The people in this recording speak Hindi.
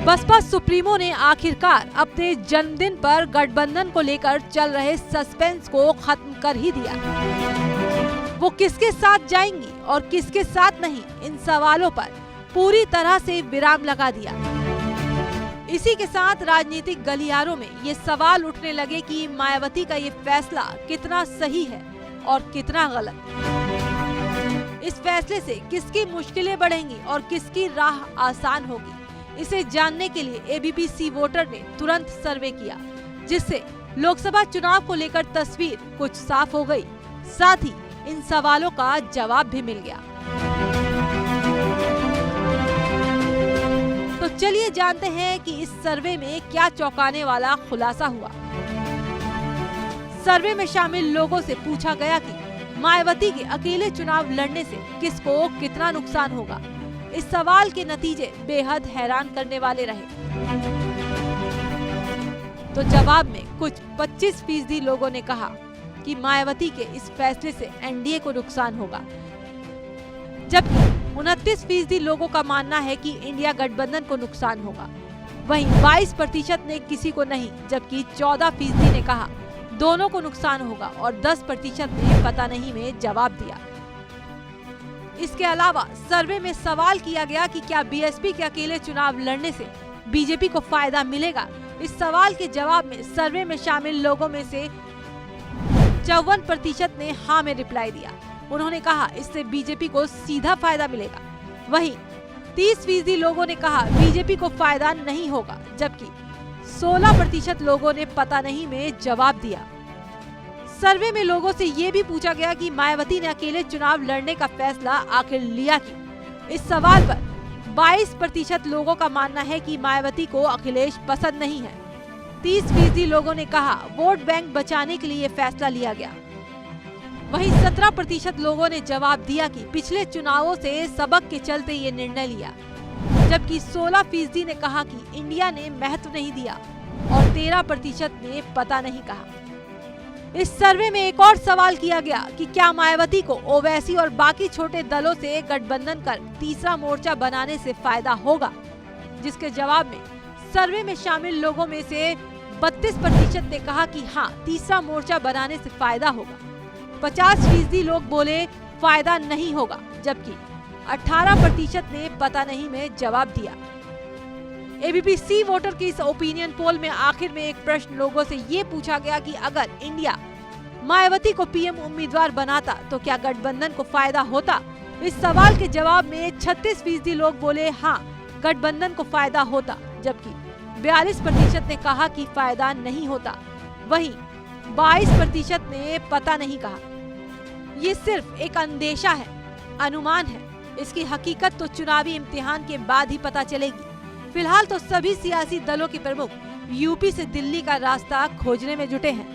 बसपा सुप्रीमो ने आखिरकार अपने जन्मदिन पर गठबंधन को लेकर चल रहे सस्पेंस को खत्म कर ही दिया। वो किसके साथ जाएंगी और किसके साथ नहीं, इन सवालों पर पूरी तरह से विराम लगा दिया। इसी के साथ राजनीतिक गलियारों में ये सवाल उठने लगे कि मायावती का ये फैसला कितना सही है और कितना गलत। इस फैसले से किसकी मुश्किलें बढ़ेंगी और किसकी राह आसान होगी, इसे जानने के लिए एबीपी सी वोटर ने तुरंत सर्वे किया, जिससे लोकसभा चुनाव को लेकर तस्वीर कुछ साफ हो गई। साथ ही इन सवालों का जवाब भी मिल गया। तो चलिए जानते हैं कि इस सर्वे में क्या चौंकाने वाला खुलासा हुआ। सर्वे में शामिल लोगों से पूछा गया कि मायावती के अकेले चुनाव लड़ने से किसको कितना नुकसान होगा। इस सवाल के नतीजे बेहद हैरान करने वाले रहे। तो जवाब में कुछ 25% लोगों ने कहा कि मायावती के इस फैसले से एनडीए को नुकसान होगा, जबकि 29% लोगों का मानना है कि इंडिया गठबंधन को नुकसान होगा। वहीं 22% ने किसी को नहीं, जबकि 14% ने कहा दोनों को नुकसान होगा और 10% ने पता नहीं में जवाब दिया। इसके अलावा सर्वे में सवाल किया गया कि क्या बीएसपी के अकेले चुनाव लड़ने से बीजेपी को फायदा मिलेगा। इस सवाल के जवाब में सर्वे में शामिल लोगों में से 54% ने हाँ में रिप्लाई दिया। उन्होंने कहा इससे बीजेपी को सीधा फायदा मिलेगा। वहीं 30% लोगों ने कहा बीजेपी को फायदा नहीं होगा, जबकि 16% लोगों ने पता नहीं में जवाब दिया। सर्वे में लोगों से ये भी पूछा गया कि मायावती ने अकेले चुनाव लड़ने का फैसला आखिर लिया क्यों। इस सवाल पर 22% लोगों का मानना है कि मायावती को अखिलेश पसंद नहीं है। 30% लोगों ने कहा वोट बैंक बचाने के लिए फैसला लिया गया। वहीं 17% लोगों ने जवाब दिया कि पिछले चुनावों से सबक के चलते ये निर्णय लिया, जबकि 16% ने कहा कि इंडिया ने महत्व नहीं दिया और 13% ने पता नहीं कहा। इस सर्वे में एक और सवाल किया गया कि क्या मायावती को ओवैसी और बाकी छोटे दलों से गठबंधन कर तीसरा मोर्चा बनाने से फायदा होगा, जिसके जवाब में सर्वे में शामिल लोगों में से 32% ने कहा कि हाँ, तीसरा मोर्चा बनाने से फायदा होगा। 50% लोग बोले फायदा नहीं होगा, जबकि 18% ने पता नहीं में जवाब दिया। एबीपी सी वोटर की इस ओपिनियन पोल में आखिर में एक प्रश्न लोगों से ये पूछा गया कि अगर इंडिया मायावती को पीएम उम्मीदवार बनाता तो क्या गठबंधन को फायदा होता। इस सवाल के जवाब में 36% लोग बोले हाँ, गठबंधन को फायदा होता, जबकि 42% ने कहा कि फायदा नहीं होता। वहीं 22% ने पता नहीं कहा। ये सिर्फ एक अंदेशा है, अनुमान है। इसकी हकीकत तो चुनावी इम्तिहान के बाद ही पता चलेगी। फिलहाल तो सभी सियासी दलों के प्रमुख यूपी से दिल्ली का रास्ता खोजने में जुटे हैं।